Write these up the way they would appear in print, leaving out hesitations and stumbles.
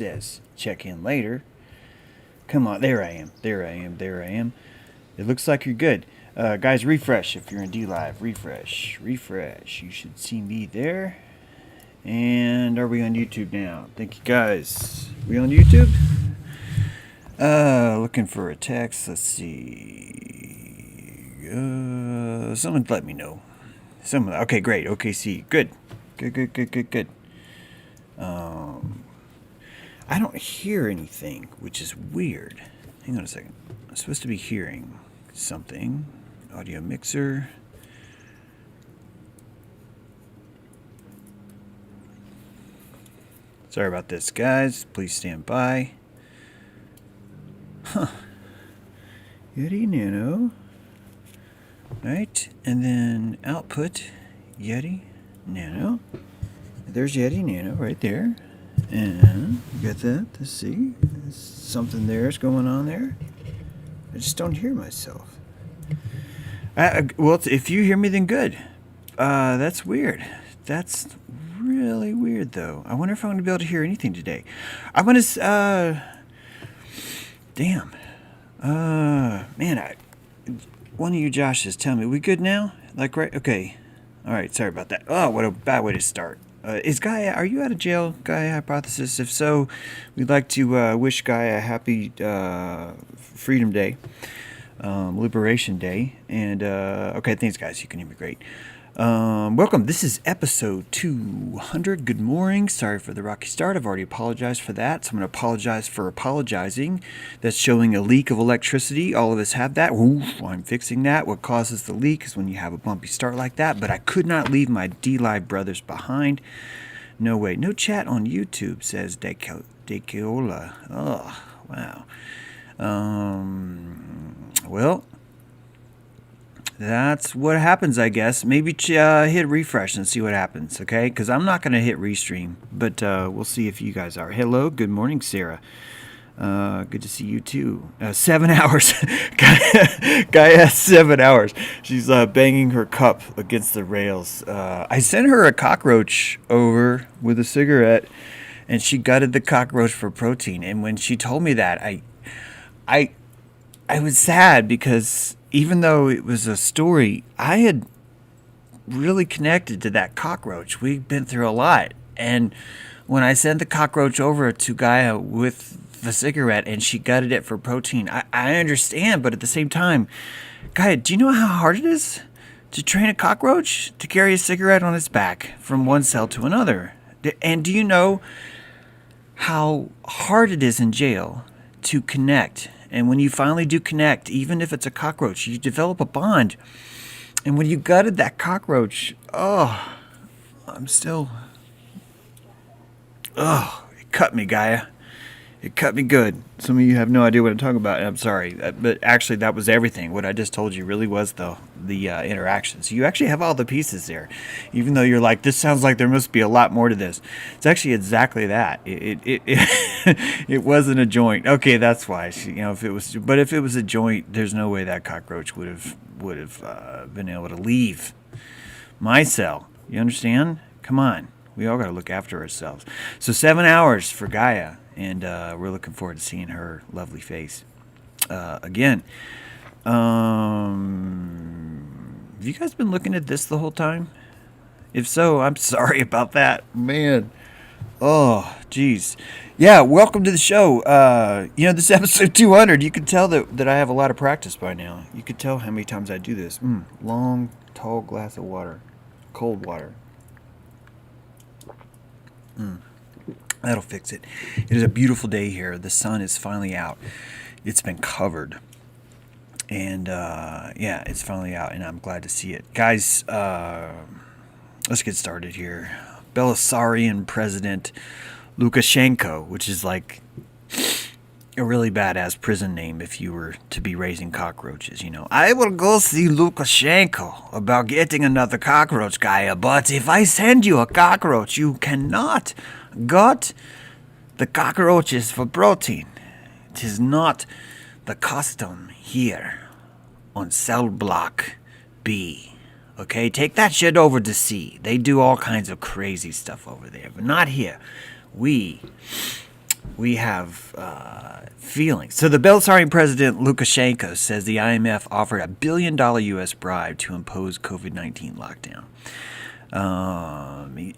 says check in later. Come on, there I am. There I am. There I am. It looks like you're good. Guys, refresh if you're in D Live. Refresh. Refresh. You should see me there. And are we on YouTube now? Thank you guys. We on YouTube? Looking for a text. Let's see. Someone let me know. Someone. Okay, great. OKC. Good. Good. I don't hear anything, which is weird. Hang on a second. I'm supposed to be hearing something. Audio mixer. Sorry about this, guys. Please stand by. Huh. Yeti Nano. Right? And then output Yeti Nano. There's Yeti Nano right there. And you got that? Let's see. Something there's going on there. I just don't hear myself. Well, if you hear me, then good. That's weird. That's really weird, though. I wonder if I'm going to be able to hear anything today. I'm going to... damn. Man, one of you Joshes, tell me, we good now? Like, right? Okay. All right, sorry about that. Oh, what a bad way to start. Is Gaia, are you out of jail, Gaia Hypothesis? If so, we'd like to wish Gaia a happy Freedom Day, Liberation Day. And, okay, thanks, guys. You can hear me great. Welcome. This is episode 200. Good morning. Sorry for the rocky start. I've already apologized for that. So I'm going to apologize for apologizing. That's showing a leak of electricity. All of us have that. Oof, I'm fixing that. What causes the leak is when you have a bumpy start like that. But I could not leave my D-Live brothers behind. No way. No chat on YouTube, says Dekeola. Oh, wow. Well... that's what happens, I guess. Maybe hit refresh and see what happens, okay? Because I'm not going to hit restream, but we'll see if you guys are. Hello, good morning, Sarah. Good to see you, too. 7 hours. Guy has 7 hours. She's banging her cup against the rails. I sent her a cockroach over with a cigarette, and she gutted the cockroach for protein. And when she told me that, I was sad because... even though it was a story, I had really connected to that cockroach. We've been through a lot. And when I sent the cockroach over to Gaia with the cigarette and she gutted it for protein, I understand. But at the same time, Gaia, do you know how hard it is to train a cockroach to carry a cigarette on its back from one cell to another? And do you know how hard it is in jail to connect? And when you finally do connect, even if it's a cockroach, you develop a bond. And when you gutted that cockroach, it cut me, Gaia. It cut me good. Some of you have no idea what I'm talking about, and I'm sorry. But actually, that was everything. What I just told you really was, though, the interaction. So you actually have all the pieces there. Even though you're like, this sounds like there must be a lot more to this. It's actually exactly that. It wasn't a joint. Okay, that's why. If it was a joint, there's no way that cockroach would have been able to leave my cell. You understand? Come on. We all got to look after ourselves. So 7 hours for Gaia. And we're looking forward to seeing her lovely face again. Have you guys been looking at this the whole time? If so, I'm sorry about that. Man. Oh, geez. Yeah, welcome to the show. This is episode 200. You can tell that I have a lot of practice by now. You can tell how many times I do this. Long, tall glass of water. Cold water. That'll fix it. It is a beautiful day here. The sun is finally out. It's been covered. And, it's finally out, and I'm glad to see it. Guys, let's get started here. Belarus's President Lukashenko, which is like a really badass prison name if you were to be raising cockroaches, I will go see Lukashenko about getting another cockroach, Gaia, but if I send you a cockroach, you cannot gut the cockroaches for protein. It is not the custom here on cell block B. Okay, take that shit over to C. They do all kinds of crazy stuff over there, but not here. We we have feelings. So the Belarusian president Lukashenko says the IMF offered $1 billion U.S. bribe to impose COVID-19 lockdown. He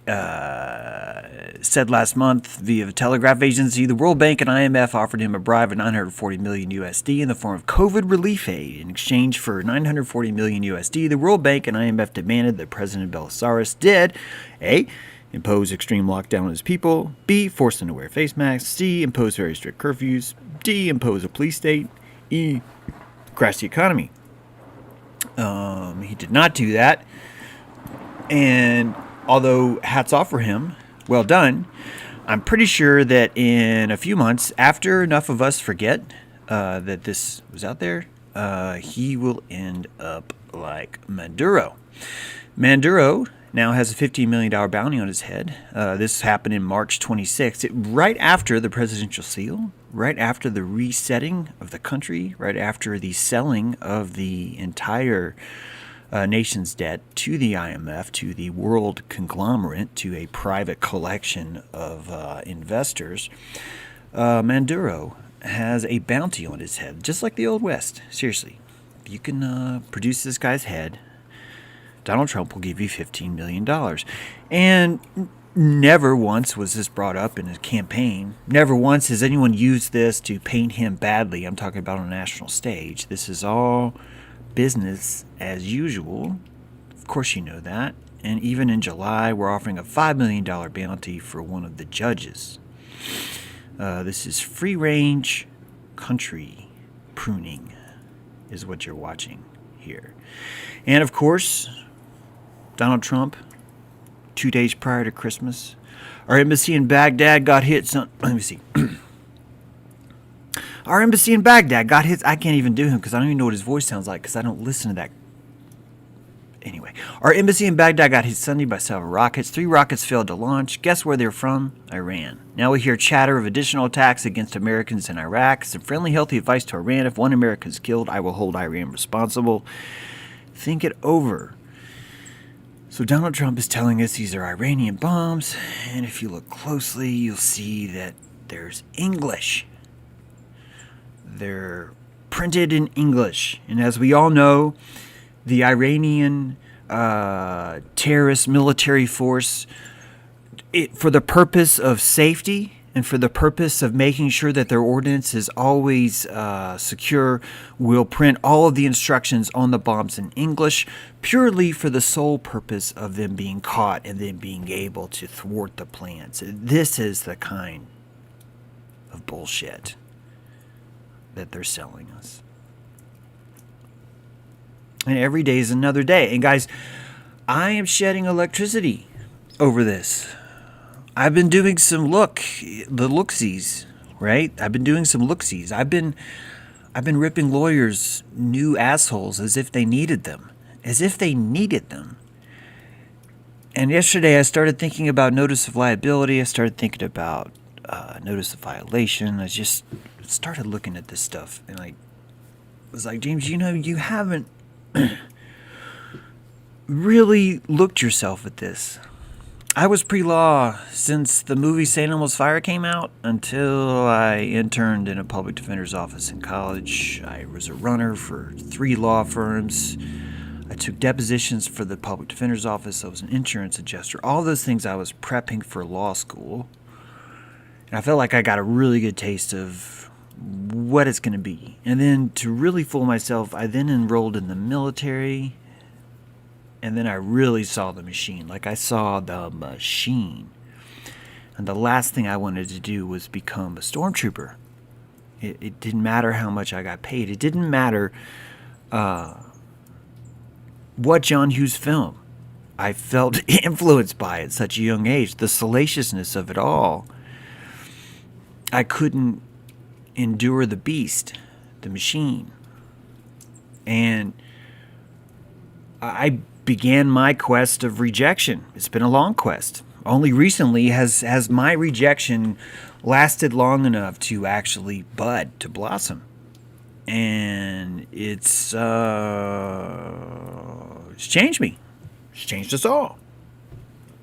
said last month via the Telegraph agency, the World Bank and IMF offered him a bribe of 940 million USD in the form of COVID relief aid. In exchange for 940 million USD, the World Bank and IMF demanded that President Belarus did A, impose extreme lockdown on his people, B, force them to wear face masks, C, impose very strict curfews, D, impose a police state, E, crash the economy. He did not do that. And although hats off for him, well done, I'm pretty sure that in a few months, after enough of us forget that this was out there, he will end up like Maduro. Maduro now has a $15 million bounty on his head. This happened in March 26th, right after the presidential seal, right after the resetting of the country, right after the selling of the entire nation's debt to the IMF, to the world conglomerate, to a private collection of investors. Maduro has a bounty on his head, just like the Old West. Seriously, if you can produce this guy's head, Donald Trump will give you $15 million. And never once was this brought up in his campaign. Never once has anyone used this to paint him badly. I'm talking about on a national stage. This is all business as usual. Of course you know that. And even in July, we're offering a $5 million bounty for one of the judges. This is free-range country pruning is what you're watching here. And of course, Donald Trump, 2 days prior to Christmas, our embassy in Baghdad got hit. Let me see. Our embassy in Baghdad got hit. I can't even do him because I don't even know what his voice sounds like because I don't listen to that. Anyway, our embassy in Baghdad got hit Sunday by several rockets. 3 rockets failed to launch. Guess where they're from? Iran. Now we hear chatter of additional attacks against Americans in Iraq. Some friendly, healthy advice to Iran. If one American is killed, I will hold Iran responsible. Think it over. So Donald Trump is telling us these are Iranian bombs. And if you look closely, you'll see that there's English. They're printed in English. And as we all know, the Iranian terrorist military force, for the purpose of safety and for the purpose of making sure that their ordnance is always secure, will print all of the instructions on the bombs in English, purely for the sole purpose of them being caught and then being able to thwart the plans. This is the kind of bullshit that they're selling us. And every day is another day. And guys, I am shedding electricity over this. I've been doing some looksies, right? I've been doing some looksies. I've been ripping lawyers new assholes as if they needed them. As if they needed them. And yesterday I started thinking about notice of liability. I started thinking about notice of violation. I just started looking at this stuff, and I was like, James, you haven't really looked yourself at this. I was pre-law since the movie St. Elmo's Fire came out until I interned in a public defender's office in college. I was a runner for 3 law firms. I took depositions for the public defender's office. I was an insurance adjuster. All those things I was prepping for law school. And I felt like I got a really good taste of what it's going to be. And then to really fool myself, I then enrolled in the military. And then I really saw the machine. Like I saw the machine. And the last thing I wanted to do was become a stormtrooper. It didn't matter how much I got paid. It didn't matter what John Hughes film. I felt influenced by it at such a young age. The salaciousness of it all. I couldn't endure the beast, the machine. And I began my quest of rejection. It's been a long quest. Only recently has my rejection lasted long enough to actually bud, to blossom. And it's changed me. It's changed us all.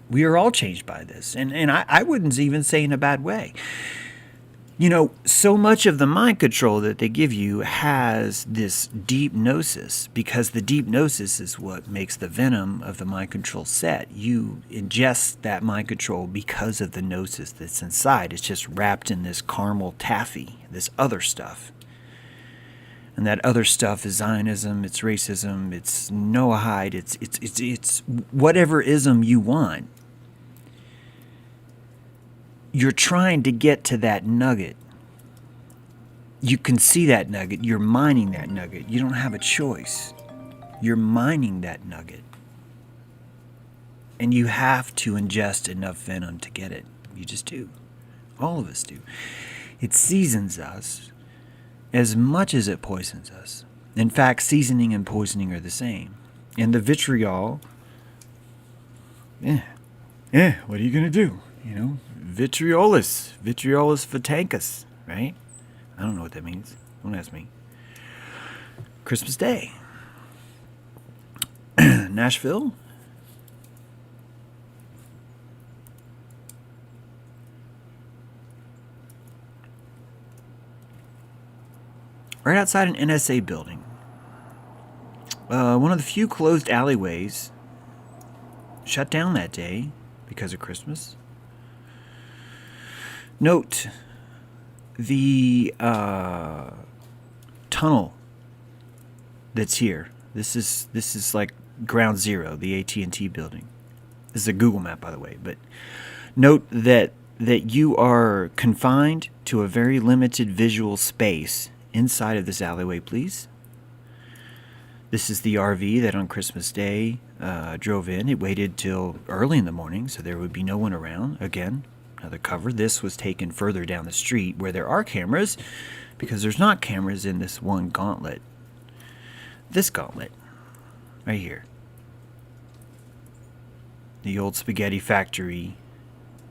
We are all changed by this. And I wouldn't even say in a bad way. So much of the mind control that they give you has this deep gnosis, because the deep gnosis is what makes the venom of the mind control set. You ingest that mind control because of the gnosis that's inside. It's just wrapped in this caramel taffy, this other stuff. And that other stuff is Zionism, it's racism, it's Noahide, it's whatever ism you want. You're trying to get to that nugget. You can see that nugget. You're mining that nugget. You don't have a choice. You're mining that nugget. And you have to ingest enough venom to get it. You just do. All of us do. It seasons us as much as it poisons us. In fact, seasoning and poisoning are the same. And the vitriol, what are you going to do? Vitriolus fatancus, right? I don't know what that means. Don't ask me. Christmas Day. Nashville. Right outside an NSA building. One of the few closed alleyways shut down that day because of Christmas. Note the tunnel that's here. This is like ground zero, the AT&T building. This is a Google map, by the way. But note that you are confined to a very limited visual space inside of this alleyway, please. This is the RV that on Christmas Day drove in. It waited till early in the morning, so there would be no one around. Again, another cover. This was taken further down the street where there are cameras, because there's not cameras in this one gauntlet. This gauntlet, right here. The old spaghetti factory,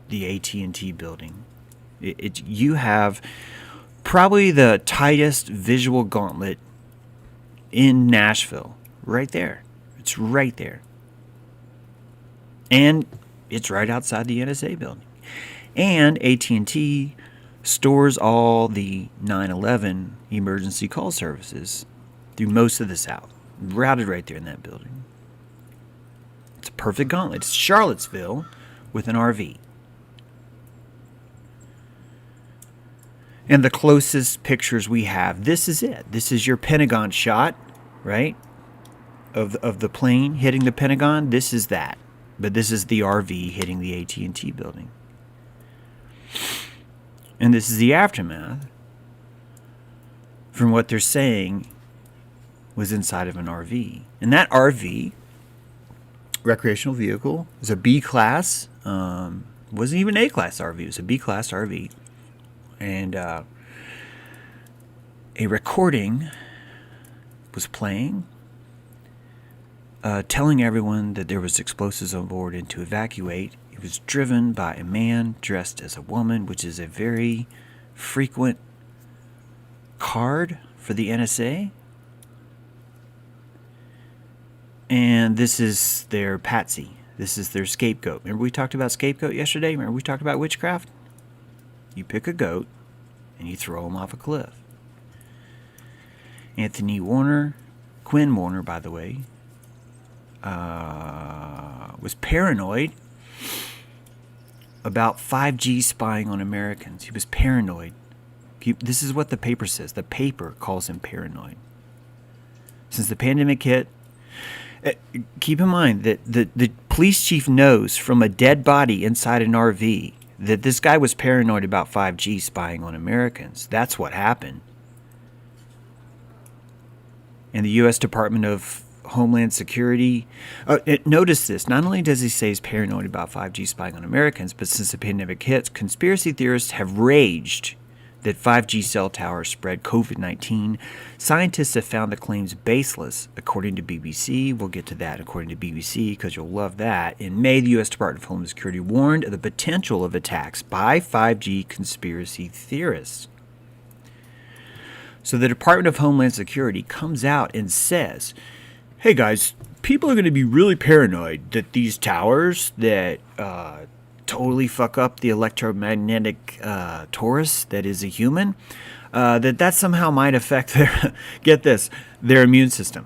the AT&T building. You have probably the tightest visual gauntlet in Nashville. Right there. It's right there. And it's right outside the NSA building. And AT&T stores all the 911 emergency call services through most of the South, routed right there in that building. It's a perfect gauntlet. It's Charlottesville with an RV. And the closest pictures we have, this is it. This is your Pentagon shot, right? Of the plane hitting the Pentagon. This is that. But this is the RV hitting the AT&T building. And this is the aftermath from what they're saying was inside of an RV. And that RV, recreational vehicle, is a B-class. Wasn't even A-class RV. It was a B-class RV. And a recording was playing, telling everyone that there was explosives on board and to evacuate. It was driven by a man dressed as a woman, which is a very frequent card for the NSA. And this is their patsy. This is their scapegoat. Remember we talked about scapegoat yesterday? Remember we talked about witchcraft? You pick a goat and you throw him off a cliff. Anthony Warner, Quinn Warner, by the way, was paranoid about 5G spying on Americans. He was paranoid. This is what the paper says. The paper calls him paranoid. Since the pandemic hit, keep in mind that the police chief knows from a dead body inside an RV that this guy was paranoid about 5G spying on Americans. That's what happened. And the U.S. Department of Homeland Security, notice this. Not only does he say he's paranoid about 5G spying on Americans, but since the pandemic hits, conspiracy theorists have raged that 5G cell towers spread COVID-19. Scientists have found the claims baseless, according to BBC. We'll get to that according to BBC, because you'll love that. In May, the U.S. Department of Homeland Security warned of the potential of attacks by 5G conspiracy theorists. So the Department of Homeland Security comes out and says, hey guys, people are going to be really paranoid that these towers that totally fuck up the electromagnetic torus that is a human, that somehow might affect their, get this, their immune system,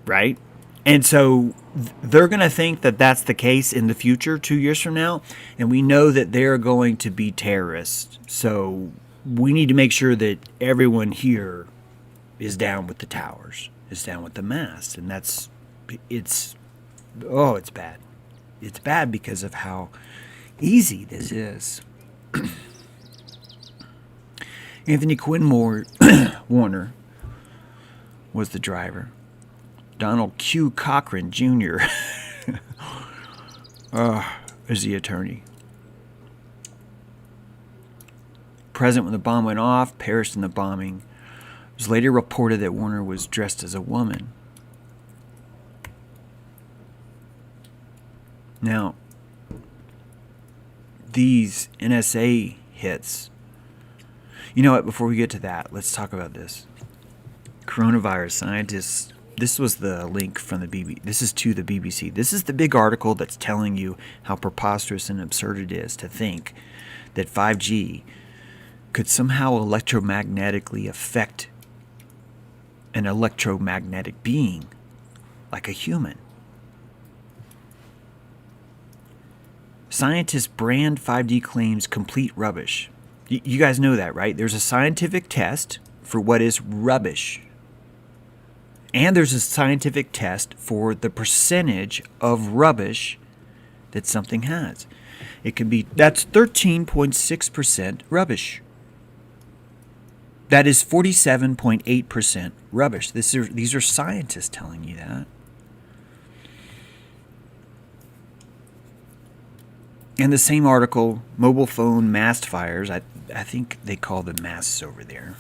right? And so they're going to think that that's the case in the future, 2 years from now, and we know that they're going to be terrorists. So we need to make sure that everyone here is down with the towers, is down with the masts, and it's bad. It's bad because of how easy this is. Anthony Quinn Warner was the driver. Donald Q. Cochran Jr. Is the attorney. Present when the bomb went off, perished in the bombing. It was later reported that Warner was dressed as a woman. Now, these NSA hits. You know what? Before we get to that, let's talk about this. Coronavirus scientists. This was the link from the BBC. This is to the BBC. This is the big article that's telling you how preposterous and absurd it is to think that 5G could somehow electromagnetically affect an electromagnetic being like a human. Scientists brand 5G claims complete rubbish. You guys know that, right? There's a scientific test for what is rubbish. And there's a scientific test for the percentage of rubbish that something has. It can be, that's 13.6% rubbish. That is 47.8% rubbish. These are scientists telling you that. In the same article, mobile phone mast fires, I think they call them masts over there,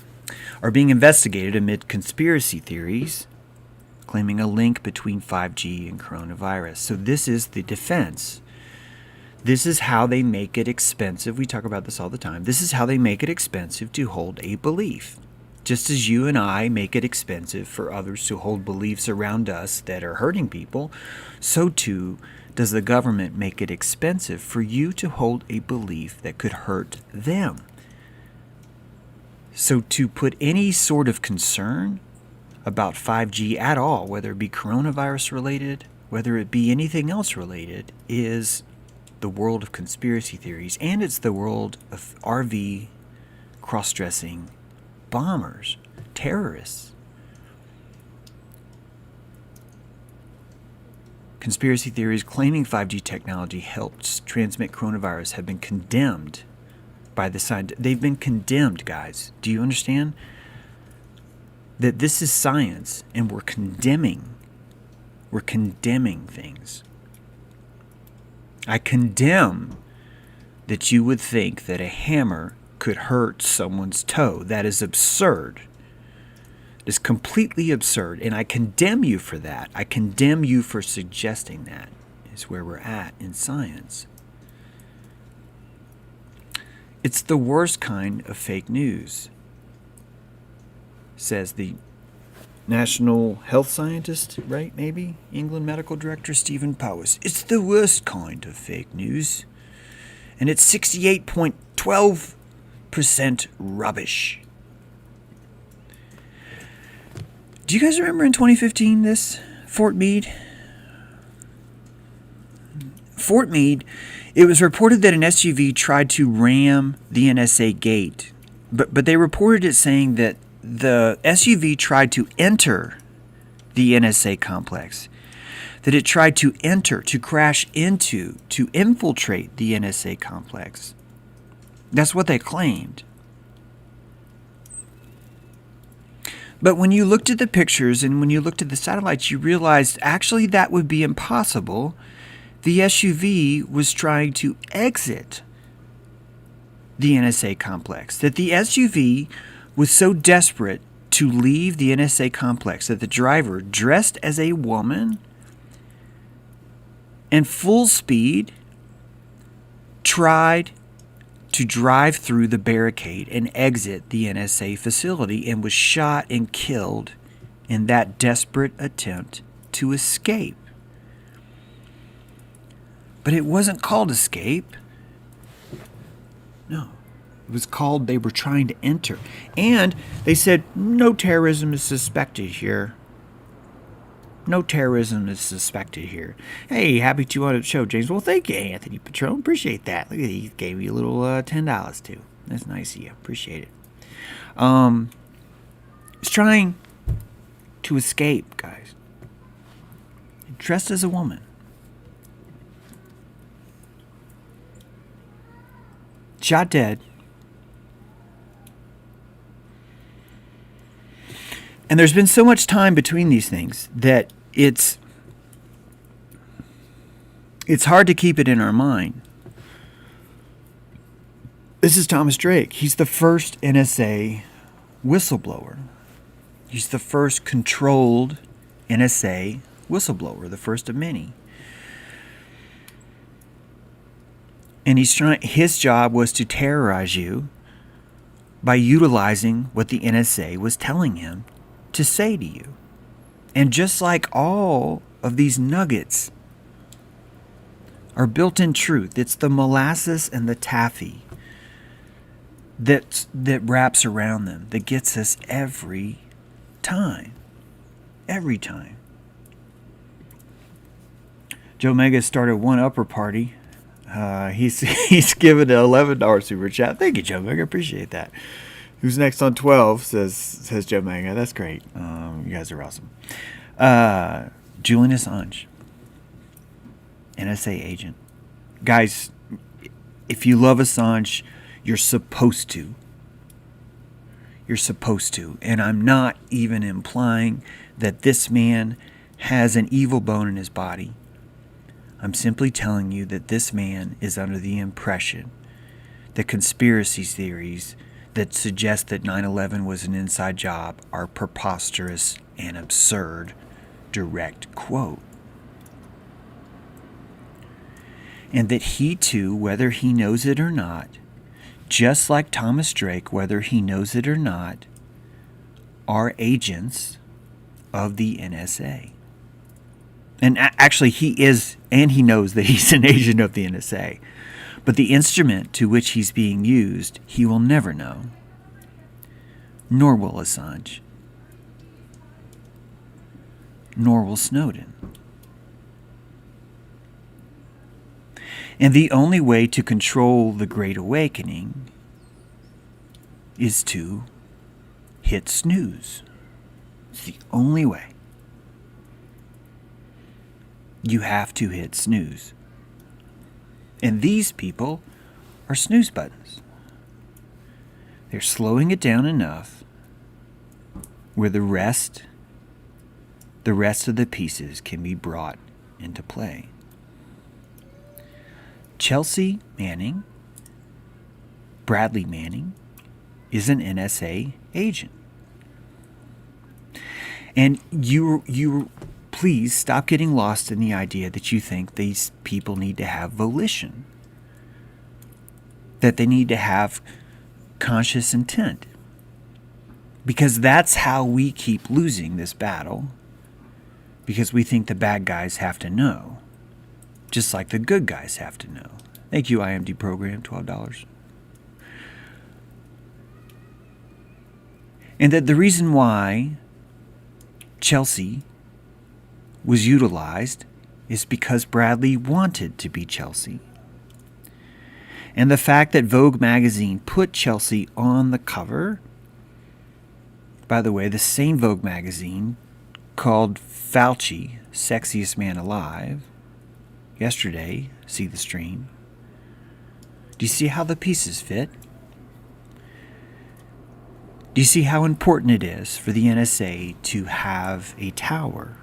are being investigated amid conspiracy theories claiming a link between 5G and coronavirus. So this is the defense. This is how they make it expensive. We talk about this all the time. This is how they make it expensive to hold a belief. Just as you and I make it expensive for others to hold beliefs around us that are hurting people, so too does the government make it expensive for you to hold a belief that could hurt them. So to put any sort of concern about 5G at all, whether it be coronavirus related, whether it be anything else related, is the world of conspiracy theories, and it's the world of RV cross-dressing bombers, terrorists. Conspiracy theories claiming 5G technology helped transmit coronavirus have been condemned by the science. They've been condemned, guys. Do you understand? That this is science, and we're condemning things. I condemn that you would think that a hammer could hurt someone's toe. That is absurd. It is completely absurd, and I condemn you for that. I condemn you for suggesting that. Is where we're at in science. It's the worst kind of fake news, says the National Health Scientist, right, maybe? England Medical Director Stephen Powis. It's the worst kind of fake news. And it's 68.12% rubbish. Do you guys remember in 2015 this? Fort Meade, it was reported that an SUV tried to ram the NSA gate. But they reported it saying that the SUV tried to enter the NSA complex, that it tried to enter, to crash into, to infiltrate the NSA complex. That's what they claimed. But when you looked at the pictures and when you looked at the satellites, you realized actually that would be impossible. The SUV was trying to exit the NSA complex, that the SUV was so desperate to leave the NSA complex that the driver, dressed as a woman and full speed, tried to drive through the barricade and exit the NSA facility and was shot and killed in that desperate attempt to escape. But it wasn't called escape. No. It was called they were trying to enter. And they said, no terrorism is suspected here. No terrorism is suspected here. Hey, happy 200 show, James. Well, thank you, Anthony Patron. Appreciate that. Look at he gave you a little $10 too. That's nice of you. Appreciate it. He's trying to escape, guys. Dressed as a woman. Shot dead. And there's been so much time between these things that it's hard to keep it in our mind. This is Thomas Drake. He's the first NSA whistleblower. He's the first controlled NSA whistleblower, the first of many. And his job was to terrorize you by utilizing what the NSA was telling him to say to you. And just like all of these nuggets are built in truth, it's the molasses and the taffy that wraps around them that gets us every time. Every time. Joe Mega started one upper party. He's given an $11 super chat. Thank you, Joe Mega. Appreciate that. Who's next on 12? Says Joe Mega. That's great. You guys are awesome. Julian Assange, NSA agent. Guys, if you love Assange, you're supposed to. You're supposed to. And I'm not even implying that this man has an evil bone in his body. I'm simply telling you that this man is under the impression that conspiracy theories that suggest that 9/11 was an inside job are preposterous and absurd. Direct quote. And that he too, whether he knows it or not, just like Thomas Drake, whether he knows it or not, are agents of the NSA. And actually he is, and he knows that he's an agent of the NSA. But the instrument to which he's being used, he will never know. Nor will Assange. Nor will Snowden. And the only way to control the Great Awakening is to hit snooze. It's the only way. You have to hit snooze. And these people are snooze buttons. They're slowing it down enough where the rest of the pieces can be brought into play. Chelsea Manning, Bradley Manning, is an NSA agent. And you please stop getting lost in the idea that you think these people need to have volition, that they need to have conscious intent. Because that's how we keep losing this battle, because we think the bad guys have to know, just like the good guys have to know. Thank you, IMD Program, $12. And that the reason why Chelsea was utilized is because Bradley wanted to be Chelsea. And the fact that Vogue magazine put Chelsea on the cover, by the way, the same Vogue magazine called Fauci Sexiest Man Alive yesterday, see the stream. Do you see how the pieces fit? Do you see how important it is for the NSA to have a tower,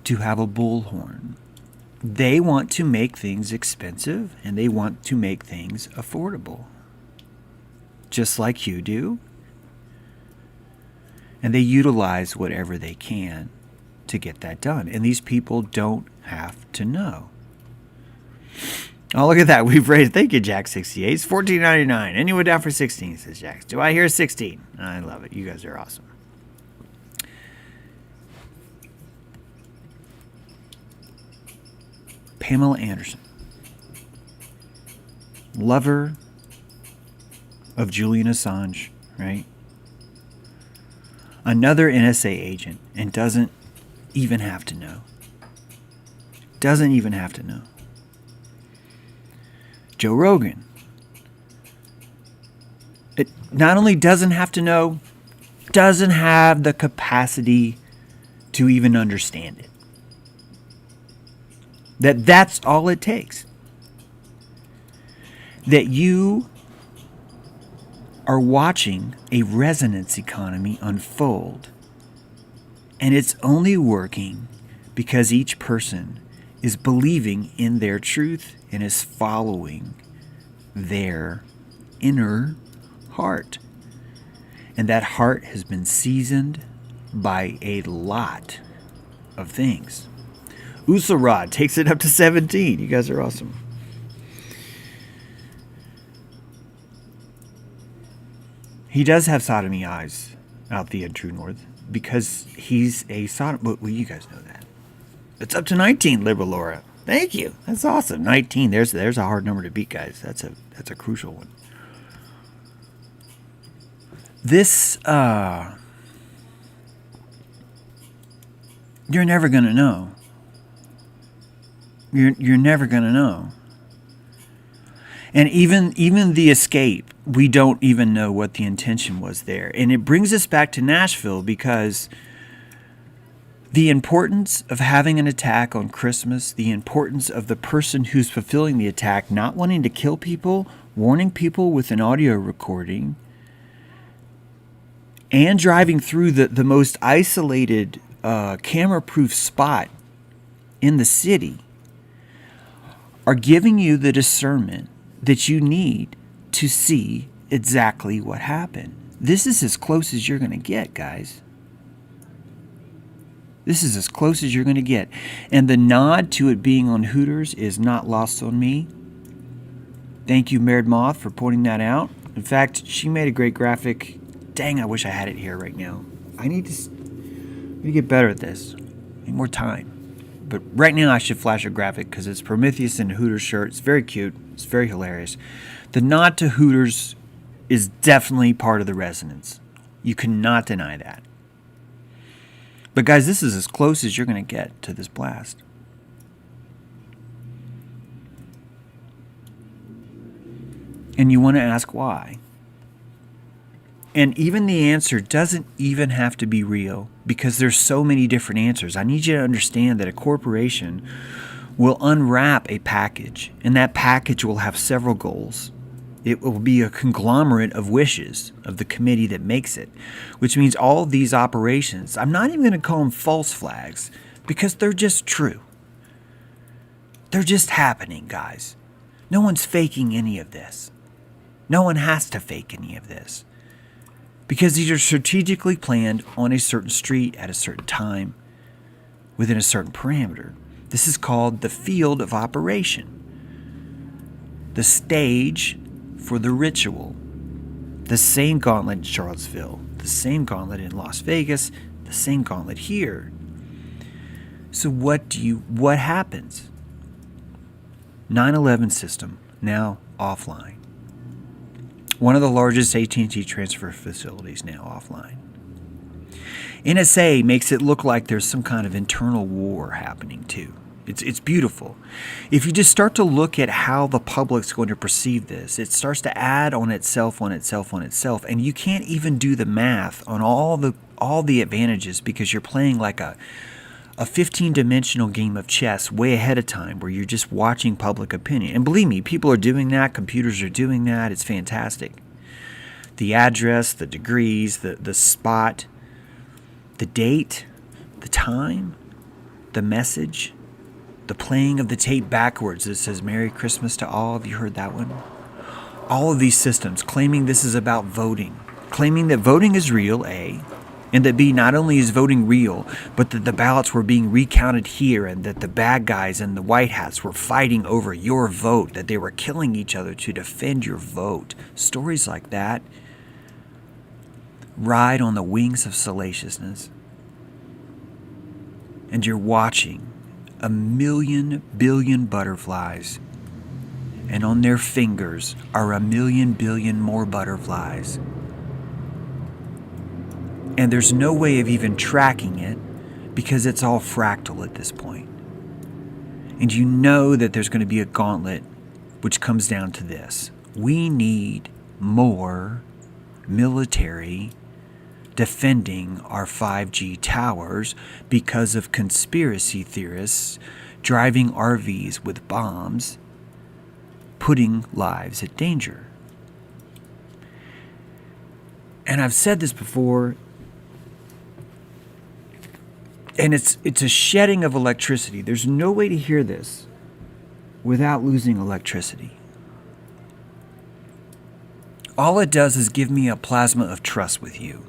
to have a bullhorn? They want to make things expensive, and they want to make things affordable, just like you do. And they utilize whatever they can to get that done. And these people don't have to know. Oh, look at that. We've raised, thank you, Jack68. It's $14.99. Anyone down for 16, says Jack. Do I hear 16? I love it. You guys are awesome. Pamela Anderson. Lover of Julian Assange, right? Another NSA agent, and doesn't even have to know. Doesn't even have to know. Joe Rogan. It not only doesn't have to know, doesn't have the capacity to even understand it. That's all it takes. That you are watching a resonance economy unfold, and it's only working because each person is believing in their truth and is following their inner heart. And that heart has been seasoned by a lot of things. Usarod takes it up to 17. You guys are awesome. He does have sodomy eyes out the true north because he's a sodom. Well, you guys know that. It's up to 19, Liberal Laura. Thank you. That's awesome. 19. There's a hard number to beat, guys. That's a crucial one. This you're never gonna know. You're never gonna know. And even the escape, we don't even know what the intention was there. And it brings us back to Nashville because the importance of having an attack on Christmas, the importance of the person who's fulfilling the attack not wanting to kill people, warning people with an audio recording, and driving through the most isolated camera-proof spot in the city are giving you the discernment that you need to see exactly what happened. This is as close as you're going to get, guys. This is as close as you're going to get. And the nod to it being on Hooters is not lost on me. Thank you, Mared Moth, for pointing that out. In fact, she made a great graphic. Dang, I wish I had it here right now. I need to get better at this. I need more time. But right now I should flash a graphic because it's Prometheus in a Hooters shirt. It's very cute. It's very hilarious. The nod to Hooters is definitely part of the resonance. You cannot deny that. But guys, this is as close as you're going to get to this blast. And you want to ask why. And even the answer doesn't even have to be real because there's so many different answers. I need you to understand that a corporation will unwrap a package, and that package will have several goals. It will be a conglomerate of wishes of the committee that makes it, which means all of these operations, I'm not even going to call them false flags because they're just true. They're just happening, guys. No one's faking any of this. No one has to fake any of this. Because these are strategically planned on a certain street at a certain time within a certain parameter. This is called the field of operation. The stage for the ritual. The same gauntlet in Charlottesville. The same gauntlet in Las Vegas. The same gauntlet here. So what happens? 9/11 system now offline. One of the largest AT&T transfer facilities now offline. NSA makes it look like there's some kind of internal war happening too. It's beautiful. If you just start to look at how the public's going to perceive this, it starts to add on itself, and you can't even do the math on all the advantages because you're playing like a 15-dimensional game of chess way ahead of time where you're just watching public opinion. And believe me, people are doing that. Computers are doing that. It's fantastic. The address, the degrees, the spot, the date, the time, the message, the playing of the tape backwards that says Merry Christmas to all. Have you heard that one? All of these systems claiming this is about voting, claiming that voting is real, A, and that B, not only is voting real, but that the ballots were being recounted here and that the bad guys and the white hats were fighting over your vote, that they were killing each other to defend your vote. Stories like that ride on the wings of salaciousness. And you're watching 1,000,000,000 butterflies and on their fingers are 1,000,000,000,000 more butterflies. And there's no way of even tracking it because it's all fractal at this point. And you know that there's going to be a gauntlet which comes down to this. We need more military defending our 5G towers because of conspiracy theorists driving RVs with bombs, putting lives at danger. And I've said this before, and it's a shedding of electricity. There's no way to hear this without losing electricity. All it does is give me a plasma of trust with you.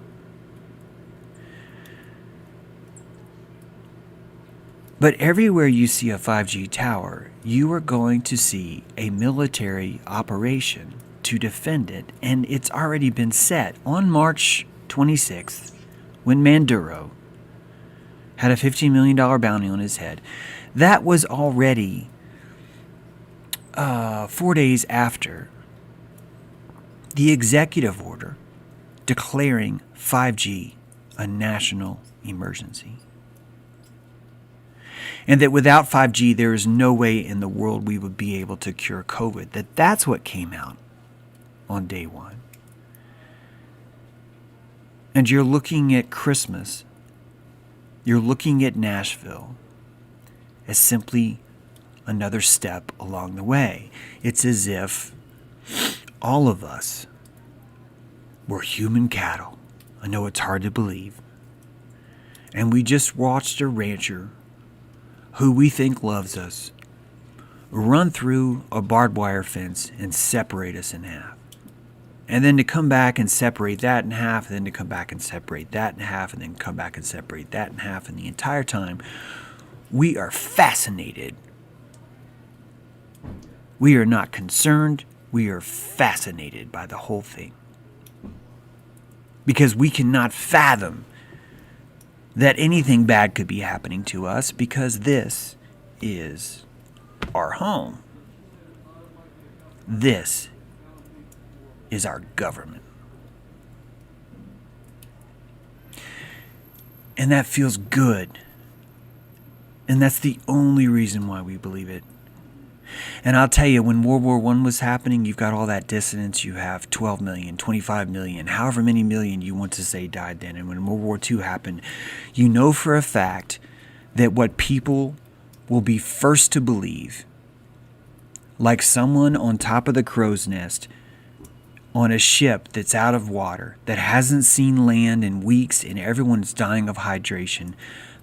But everywhere you see a 5G tower, you are going to see a military operation to defend it, and it's already been set on March 26th when Maduro had a $15 million bounty on his head. That was already 4 days after the executive order declaring 5G a national emergency. And that without 5G, there is no way in the world we would be able to cure COVID. That's what came out on day one. And you're looking at Christmas, you're looking at Nashville as simply another step along the way. It's as if all of us were human cattle. I know it's hard to believe. And we just watched a rancher who we think loves us run through a barbed wire fence and separate us in half. And then to come back and separate that in half, and then to come back and separate that in half, and then come back and separate that in half. And the entire time, we are fascinated. We are not concerned. We are fascinated by the whole thing. Because we cannot fathom that anything bad could be happening to us, because this is our home. This is our government. And that feels good. And that's the only reason why we believe it. And I'll tell you, when World War I was happening, you've got all that dissonance. You have 12 million, 25 million, however many million you want to say died then. And when World War II happened, you know for a fact that what people will be first to believe, like someone on top of the crow's nest on a ship that's out of water, that hasn't seen land in weeks and everyone's dying of hydration,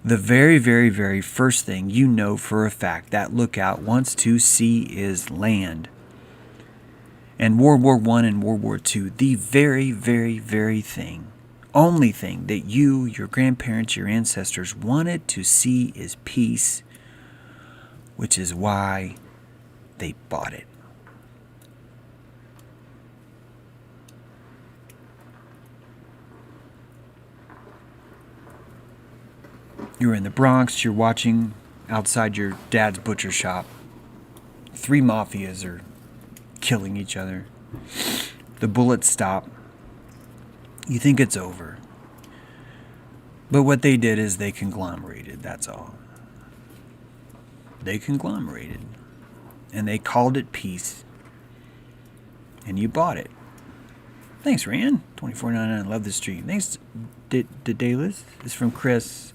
the very, very, very first thing you know for a fact that lookout wants to see is land. And World War I and World War II, the very, very, very thing, only thing that you, your grandparents, your ancestors wanted to see is peace, which is why they bought it. You're in the Bronx, you're watching outside your dad's butcher shop. 3 mafias are killing each other. The bullets stop. You think it's over. But what they did is they conglomerated, that's all. They conglomerated. And they called it peace. And you bought it. Thanks, Rand. $24.99. Love the stream. Thanks, Daedalus. This is from Chris.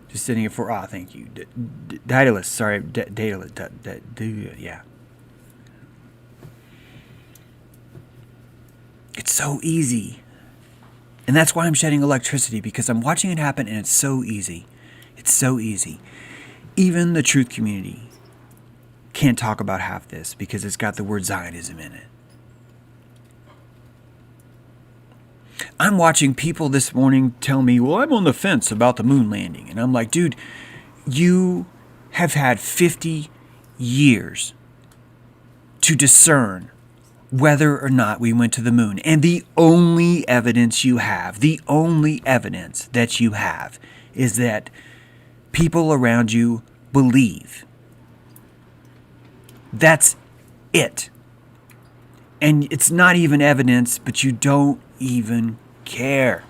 Just sitting here for, thank you. Daedalus, sorry. Daedalus. Yeah. It's so easy. And that's why I'm shedding electricity, because I'm watching it happen and it's so easy. It's so easy. Even the truth community can't talk about half this because it's got the word Zionism in it. I'm watching people this morning tell me, well, I'm on the fence about the moon landing. And I'm like, dude, you have had 50 years to discern whether or not we went to the moon. And the only evidence you have, is that people around you believe. That's it. And it's not even evidence, but you don't even care.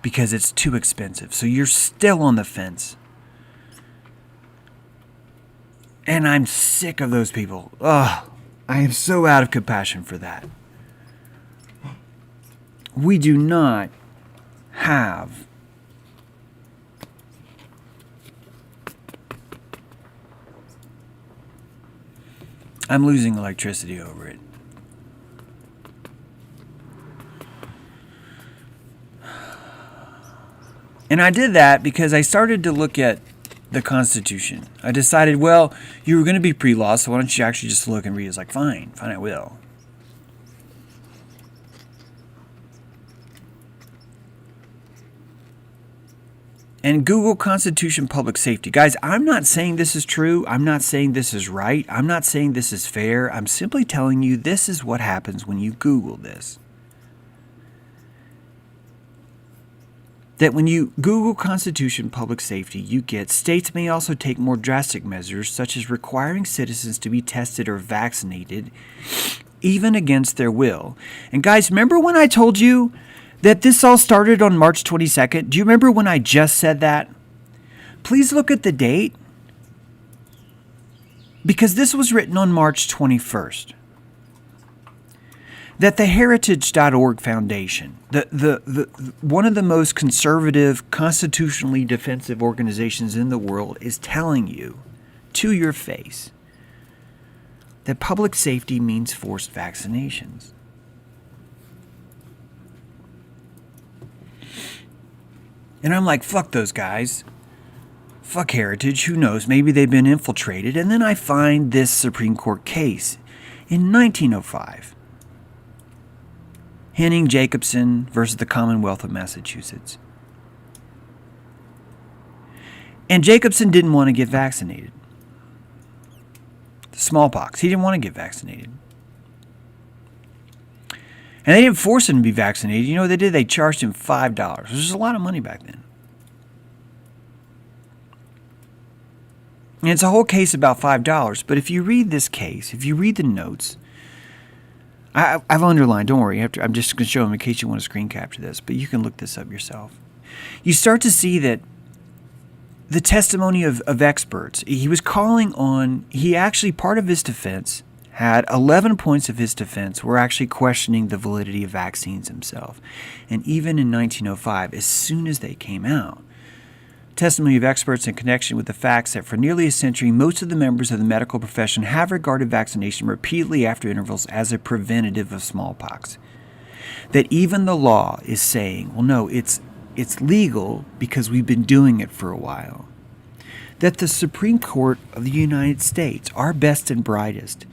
Because it's too expensive. So you're still on the fence. And I'm sick of those people. Ugh, I am so out of compassion for that. We do not have I'm losing electricity over it. And I did that because I started to look at the Constitution. I decided, well, you were going to be pre-law, so why don't you actually just look and read? It's like, fine, I will. And Google Constitution Public Safety. Guys, I'm not saying this is true. I'm not saying this is right. I'm not saying this is fair. I'm simply telling you this is what happens when you Google this. That when you Google Constitution Public Safety, you get states may also take more drastic measures, such as requiring citizens to be tested or vaccinated, even against their will. And guys, remember when I told you that this all started on March 22nd? Do you remember when I just said that? Please look at the date, because this was written on March 21st. That the Heritage.org Foundation, the one of the most conservative, constitutionally defensive organizations in the world, is telling you to your face that public safety means forced vaccinations. And I'm like, fuck those guys. Fuck Heritage. Who knows? Maybe they've been infiltrated. And then I find this Supreme Court case in 1905. Henning Jacobson versus the Commonwealth of Massachusetts. And Jacobson didn't want to get vaccinated. Smallpox. He didn't want to get vaccinated. And they didn't force him to be vaccinated. You know what they did? They charged him $5, which was a lot of money back then. And it's a whole case about $5. But if you read this case, if you read the notes, I've underlined, don't worry, I'm just going to show them in case you want to screen capture this, but you can look this up yourself. You start to see that the testimony of experts, he was calling on, he actually, part of his defense, had 11 points of his defense were actually questioning the validity of vaccines himself. And even in 1905, as soon as they came out, testimony of experts in connection with the facts that for nearly a century, most of the members of the medical profession have regarded vaccination repeatedly after intervals as a preventative of smallpox. That even the law is saying, well, no, it's legal because we've been doing it for a while. That the Supreme Court of the United States, our best and brightest,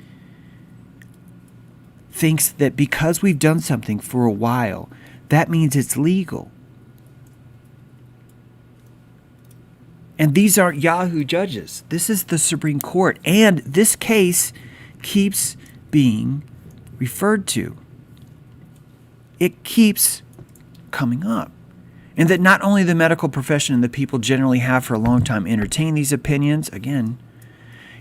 thinks that because we've done something for a while, that means it's legal. And these aren't Yahoo judges. This is the Supreme Court. And this case keeps being referred to. It keeps coming up. And that not only the medical profession and the people generally have for a long time entertained these opinions, again,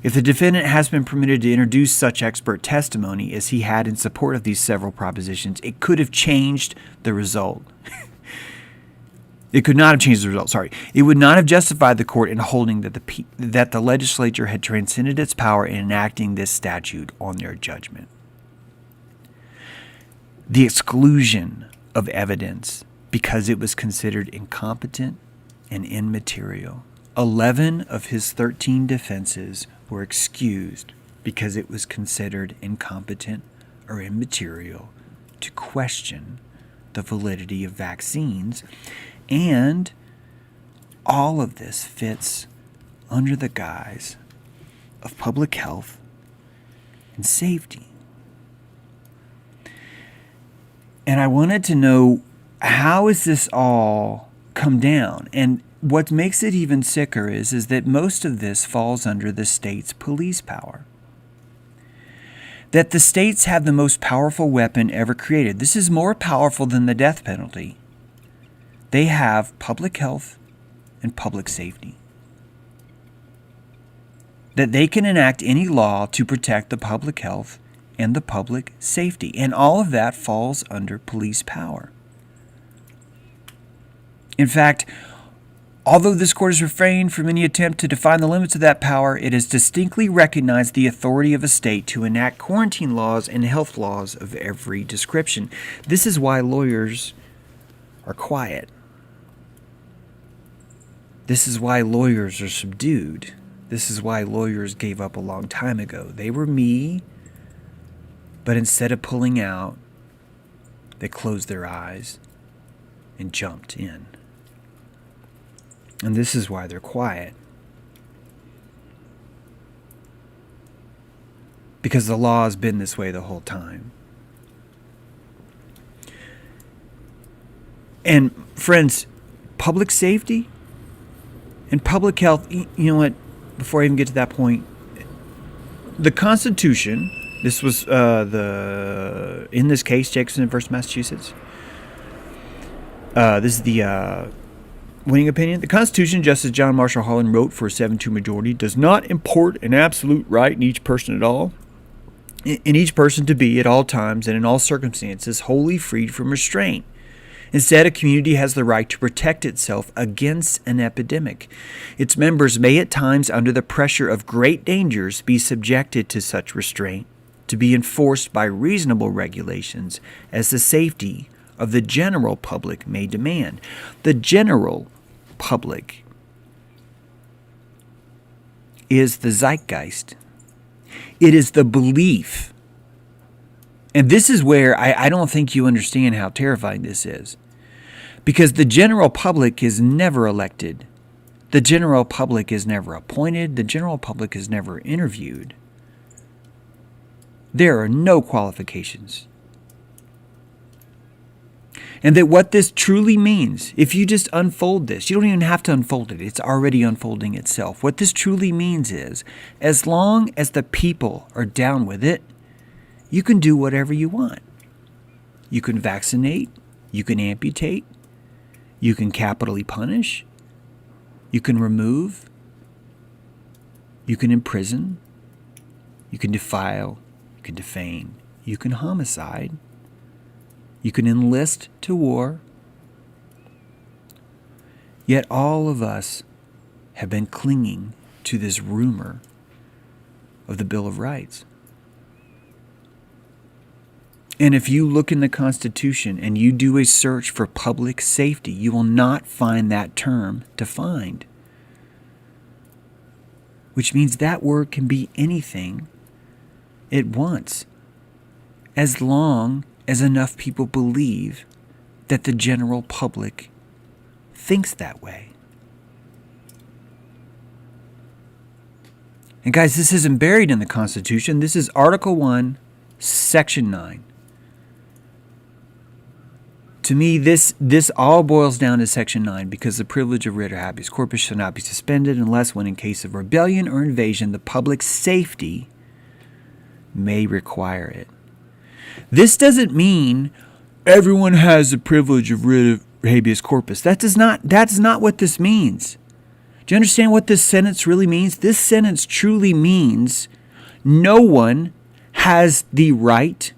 if the defendant has been permitted to introduce such expert testimony as he had in support of these several propositions, it could have changed the result. It could not have changed the result, sorry. It would not have justified the court in holding that the legislature had transcended its power in enacting this statute on their judgment. The exclusion of evidence because it was considered incompetent and immaterial. 11 of his 13 defenses were excused because it was considered incompetent or immaterial to question the validity of vaccines. And all of this fits under the guise of public health and safety. And I wanted to know, how is this all come down? And what makes it even sicker is that most of this falls under the state's police power. That the states have the most powerful weapon ever created. This is more powerful than the death penalty. They have public health and public safety. that they can enact any law to protect the public health and the public safety. And all of that falls under police power. In fact, although this court has refrained from any attempt to define the limits of that power, it has distinctly recognized the authority of a state to enact quarantine laws and health laws of every description. This is why lawyers are quiet. This is why lawyers are subdued. This is why lawyers gave up a long time ago. They were me, but instead of pulling out, they closed their eyes and jumped in. And this is why they're quiet. Because the law has been this way the whole time. And friends, public safety and public health, you know what, before I even get to that point, the Constitution, this was in this case, Jacobson versus Massachusetts. This is the winning opinion. The Constitution, Justice John Marshall Harlan wrote for a 7-2 majority, does not import an absolute right in each person at all, in each person to be at all times and in all circumstances wholly freed from restraint. Instead, a community has the right to protect itself against an epidemic. Its members may at times, under the pressure of great dangers, be subjected to such restraint, to be enforced by reasonable regulations as the safety of the general public may demand. The general public is the zeitgeist. It is the belief. And this is where I don't think you understand how terrifying this is. Because the general public is never elected. The general public is never appointed. The general public is never interviewed. There are no qualifications. And that what this truly means, if you just unfold this, you don't even have to unfold it. It's already unfolding itself. What this truly means is, as long as the people are down with it, you can do whatever you want. You can vaccinate. You can amputate. You can capitally punish. You can remove. You can imprison. You can defile. You can defame. You can homicide. You can enlist to war. Yet all of us have been clinging to this rumor of the Bill of Rights. And if you look in the Constitution and you do a search for public safety, you will not find that term defined. Which means that word can be anything it wants, as long as enough people believe that the general public thinks that way. And guys, this isn't buried in the Constitution. This is Article 1, Section 9. To me, this all boils down to Section 9, because the privilege of writ of habeas corpus shall not be suspended unless when in case of rebellion or invasion the public safety may require it. This doesn't mean everyone has the privilege of writ of habeas corpus. That's not what this means. Do you understand what this sentence really means? This sentence truly means no one has the right,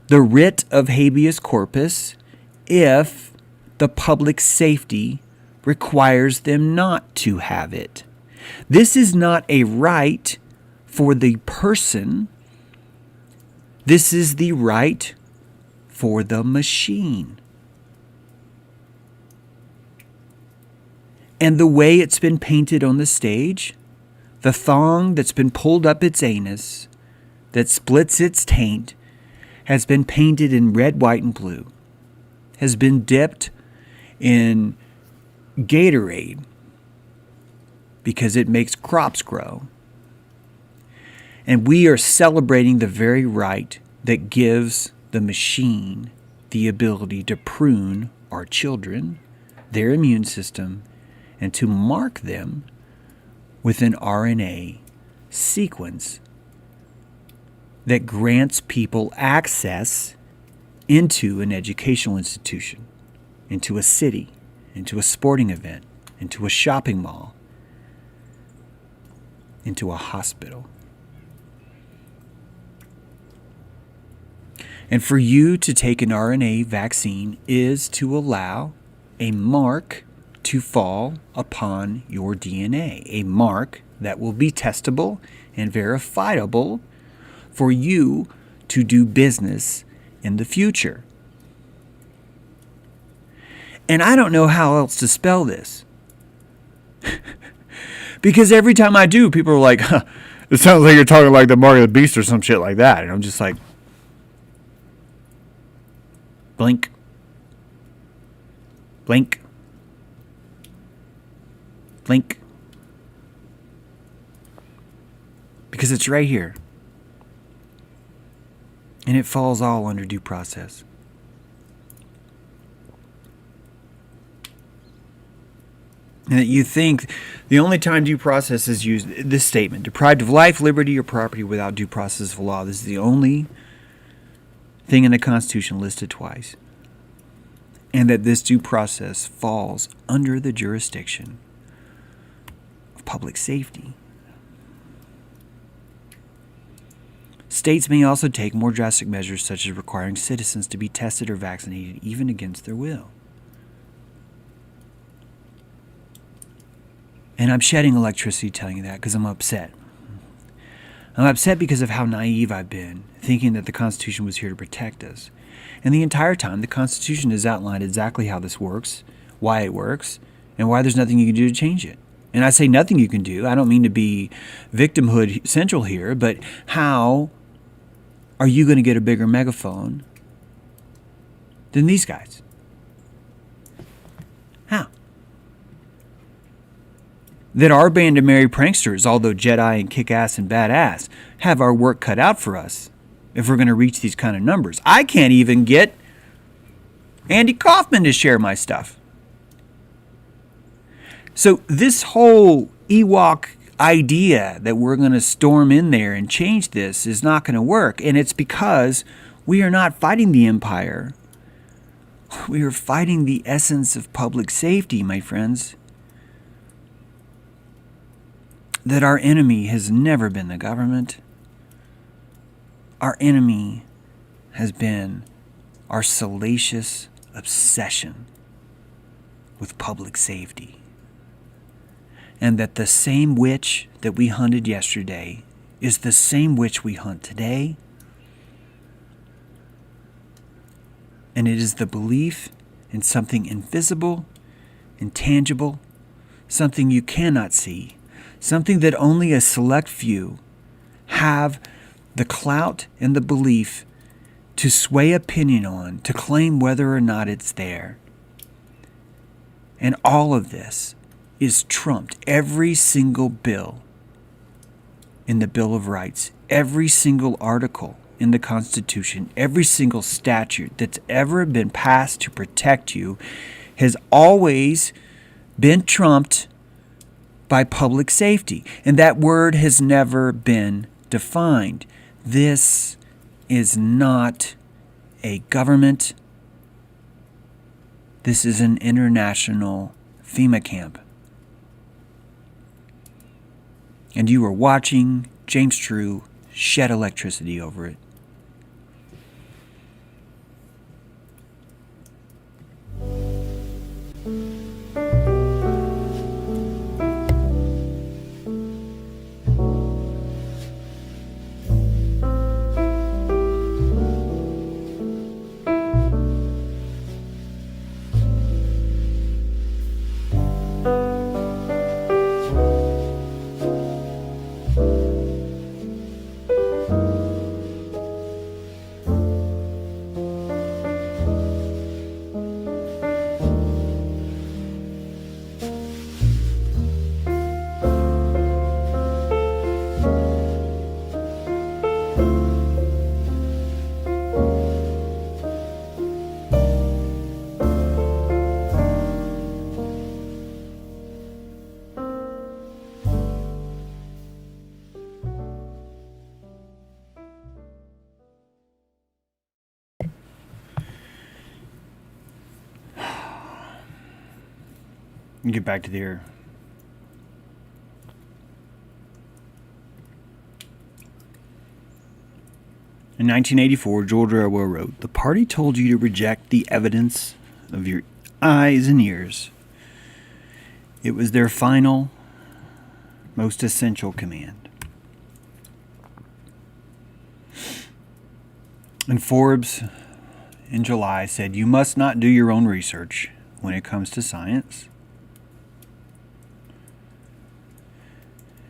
the writ of habeas corpus, if the public safety requires them not to have it. This is not a right for the person. This is the right for the machine. And the way it's been painted on the stage, the thong that's been pulled up its anus, that splits its taint, has been painted in red, white, and blue, has been dipped in Gatorade because it makes crops grow. And we are celebrating the very right that gives the machine the ability to prune our children, their immune system, and to mark them with an RNA sequence that grants people access into an educational institution, into a city, into a sporting event, into a shopping mall, into a hospital. And for you to take an RNA vaccine is to allow a mark to fall upon your DNA, a mark that will be testable and verifiable for you to do business in the future. And I don't know how else to spell this. Because every time I do, people are like, huh, it sounds like you're talking like the mark of the beast or some shit like that. And I'm just like, blink. Blink. Blink. Because it's right here. And it falls all under due process. And that you think the only time due process is used, this statement, deprived of life, liberty, or property without due process of law. This is the only thing in the Constitution listed twice. And that this due process falls under the jurisdiction of public safety. States may also take more drastic measures, such as requiring citizens to be tested or vaccinated, even against their will. And I'm shedding electricity telling you that because I'm upset. I'm upset because of how naive I've been, thinking that the Constitution was here to protect us. And the entire time, the Constitution has outlined exactly how this works, why it works, and why there's nothing you can do to change it. And I say nothing you can do. I don't mean to be victimhood central here, but how are you going to get a bigger megaphone than these guys? How? That our band of merry pranksters, although Jedi and kick-ass and badass, have our work cut out for us if we're going to reach these kind of numbers. I can't even get Andy Kaufman to share my stuff. So this whole Ewok idea that we're going to storm in there and change this is not going to work. And it's because we are not fighting the empire. We are fighting the essence of public safety, my friends. That our enemy has never been the government. Our enemy has been our salacious obsession with public safety. And that the same witch that we hunted yesterday is the same witch we hunt today. And it is the belief in something invisible, intangible, something you cannot see, something that only a select few have the clout and the belief to sway opinion on, to claim whether or not it's there. And all of this is trumped. Every single bill in the Bill of Rights, every single article in the Constitution, every single statute that's ever been passed to protect you has always been trumped by public safety. And that word has never been defined. This is not a government. This is an international FEMA camp. And you are watching James True shed electricity over it. Get back to there. In 1984, George Orwell wrote, "The party told you to reject the evidence of your eyes and ears. It was their final, most essential command." And Forbes in July said, "You must not do your own research when it comes to science."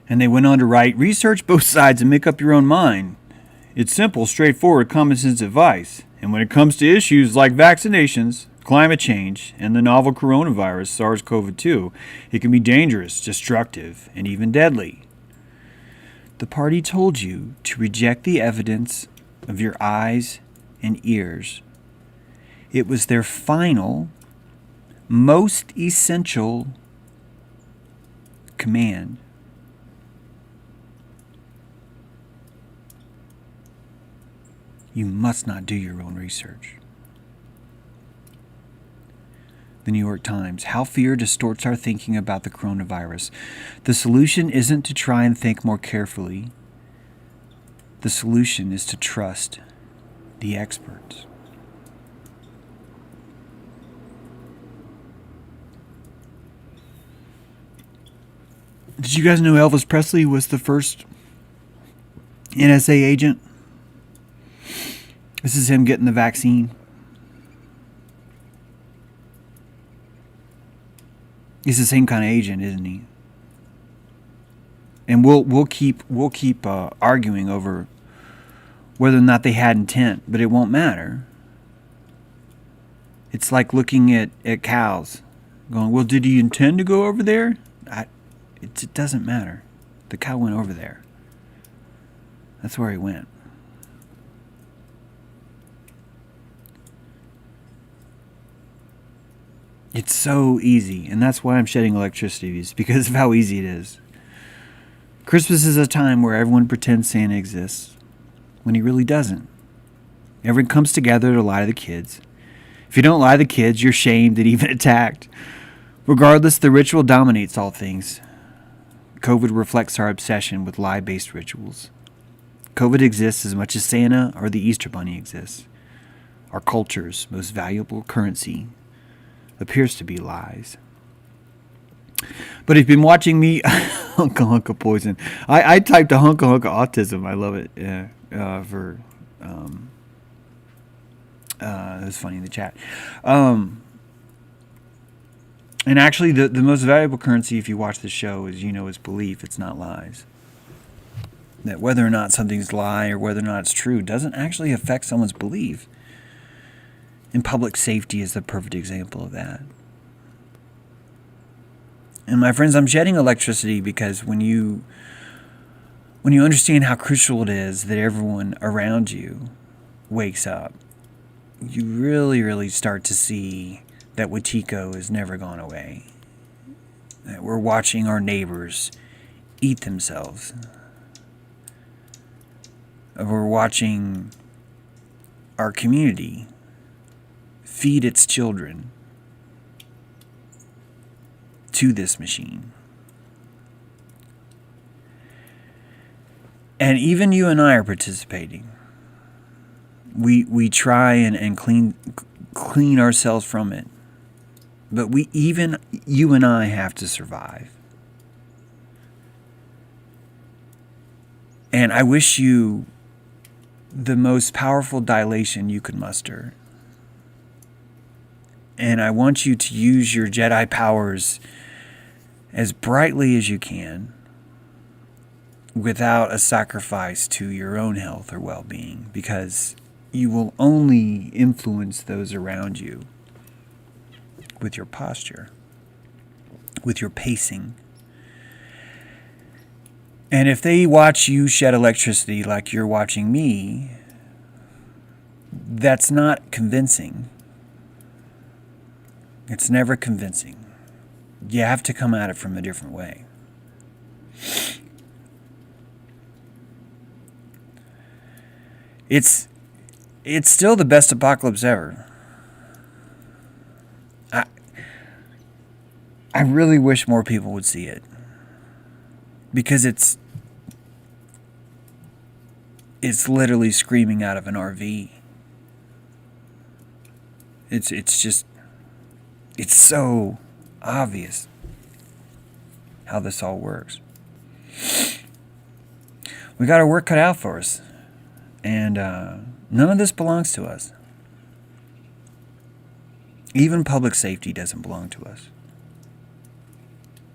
And they went on to write, "Research both sides and make up your own mind. It's simple, straightforward, common sense advice. And when it comes to issues like vaccinations, climate change, and the novel coronavirus, SARS-CoV-2, it can be dangerous, destructive, and even deadly. The party told you to reject the evidence of your eyes and ears. It was their final, most essential command." You must not do your own research. The New York Times, "How fear distorts our thinking about the coronavirus. The solution isn't to try and think more carefully. The solution is to trust the experts." Did you guys know Elvis Presley was the first NSA agent? This is him getting the vaccine. He's the same kind of agent, isn't he? And we'll keep arguing over whether or not they had intent, but it won't matter. It's like looking at cows, going, "Well, did he intend to go over there?" It doesn't matter. The cow went over there. That's where he went. It's so easy, and that's why I'm shedding electricity, is because of how easy it is. Christmas is a time where everyone pretends Santa exists, when he really doesn't. Everyone comes together to lie to the kids. If you don't lie to the kids, you're shamed and even attacked. Regardless, the ritual dominates all things. COVID reflects our obsession with lie-based rituals. COVID exists as much as Santa or the Easter Bunny exists. Our culture's most valuable currency appears to be lies. But if you've been watching me, hunka hunka poison. I typed a hunka hunka autism. I love it. It was funny in the chat. And actually, the most valuable currency, if you watch the show, is belief. It's not lies. That whether or not something's lie or whether or not it's true doesn't actually affect someone's belief. And public safety is the perfect example of that. And my friends, I'm shedding electricity because when you understand how crucial it is that everyone around you wakes up, you really, really start to see that Wetiko has never gone away. That we're watching our neighbors eat themselves. We're watching our community feed its children to this machine. And even you and I are participating. We try and clean ourselves from it. But you and I have to survive. And I wish you the most powerful dilation you could muster. And I want you to use your Jedi powers as brightly as you can without a sacrifice to your own health or well-being, because you will only influence those around you with your posture, with your pacing. And if they watch you shed electricity like you're watching me, that's not convincing. It's never convincing. You have to come at it from a different way. It's still the best apocalypse ever. I really wish more people would see it. Because it's literally screaming out of an RV. It's just, it's so obvious how this all works. We got our work cut out for us. And none of this belongs to us. Even public safety doesn't belong to us.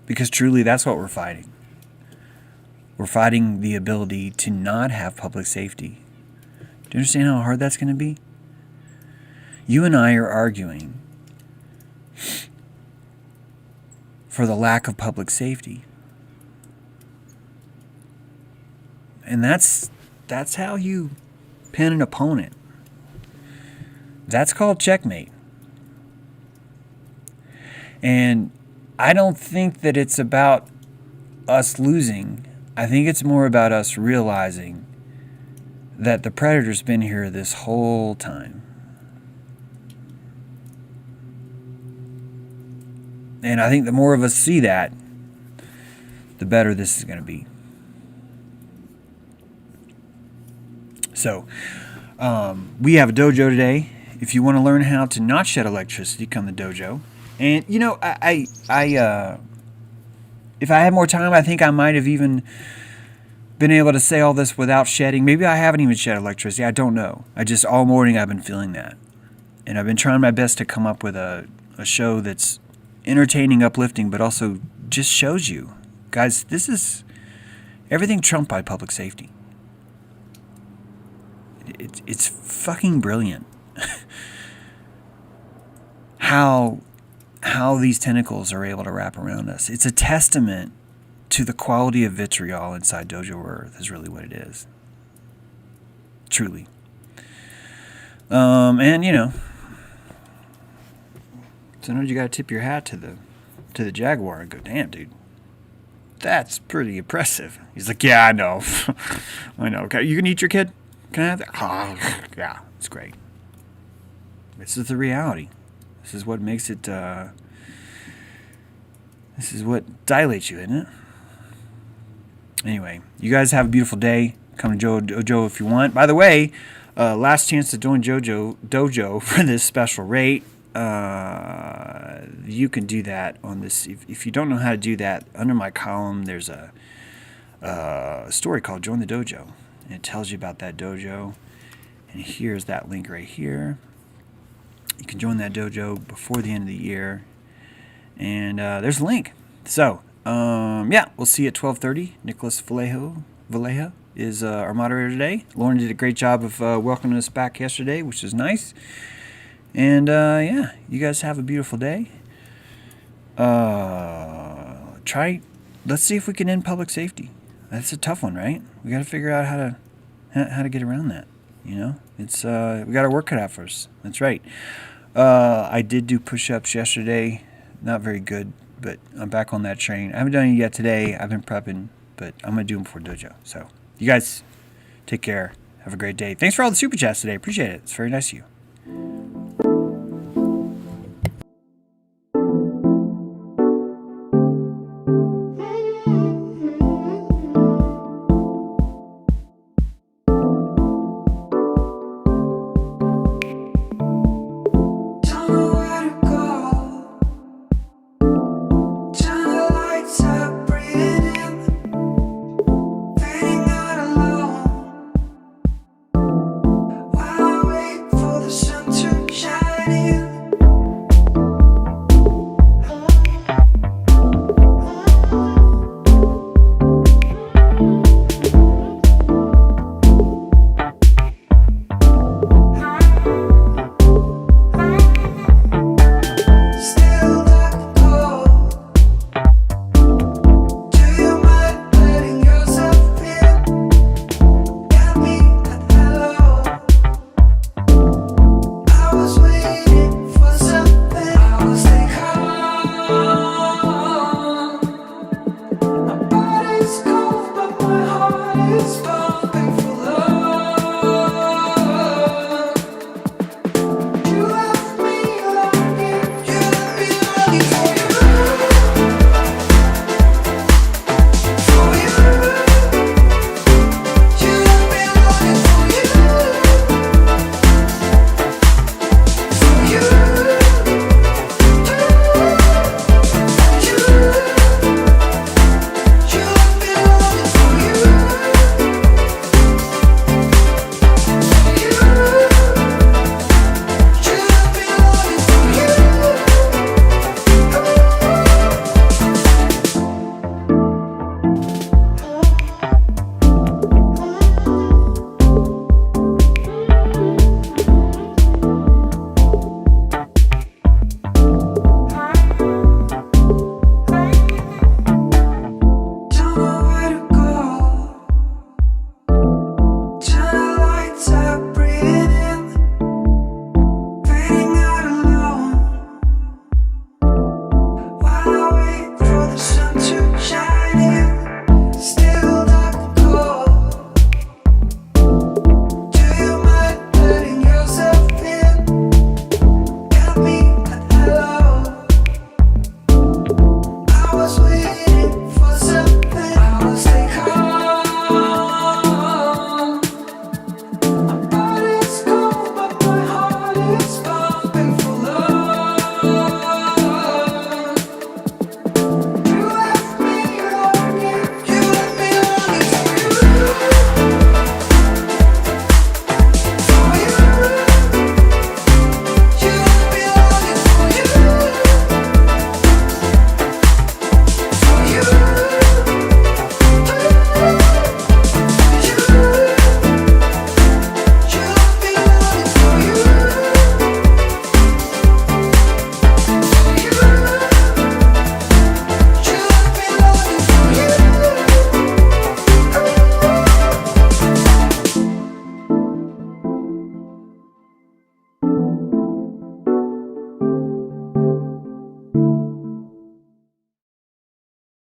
Because truly, that's what we're fighting. We're fighting the ability to not have public safety. Do you understand how hard that's going to be? You and I are arguing for the lack of public safety. And that's how you pin an opponent. That's called checkmate. And I don't think that it's about us losing. I think it's more about us realizing that the predator's been here this whole time. And I think the more of us see that, the better this is going to be. So, we have a dojo today. If you want to learn how to not shed electricity, come to the dojo. And, you know, I if I had more time, I think I might have even been able to say all this without shedding. Maybe I haven't even shed electricity. I don't know. All morning I've been feeling that. And I've been trying my best to come up with a show that's entertaining, uplifting, but also just shows you. Guys, this is everything trumped by public safety. It's fucking brilliant how these tentacles are able to wrap around us. It's a testament to the quality of vitriol inside Dojo Earth is really what it is. Truly. And you know, sometimes you gotta tip your hat to the Jaguar and go, damn, dude, that's pretty impressive. He's like, yeah, I know. I know. Okay, you can eat your kid? Can I have that? Oh, yeah, it's great. This is the reality. This is what makes it, this is what dilates you, isn't it? Anyway, you guys have a beautiful day. Come to Dojo if you want. By the way, last chance to join Dojo for this special rate. You can do that on this. If you don't know how to do that, under my column, there's a story called Join the Dojo. And it tells you about that dojo. And here's that link right here. You can join that dojo before the end of the year. And there's a link. So, yeah, we'll see you at 12:30. Nicholas Vallejo is our moderator today. Lauren did a great job of welcoming us back yesterday, which is nice. And, yeah, you guys have a beautiful day. Let's see if we can end public safety. That's a tough one, right? We got to figure out how to get around that. You know, it's we got our work cut out for us. That's right. I did do push-ups yesterday. Not very good, but I'm back on that train. I haven't done it yet today. I've been prepping, but I'm gonna do them before dojo. So, you guys, take care. Have a great day. Thanks for all the super chats today. Appreciate it. It's very nice of you.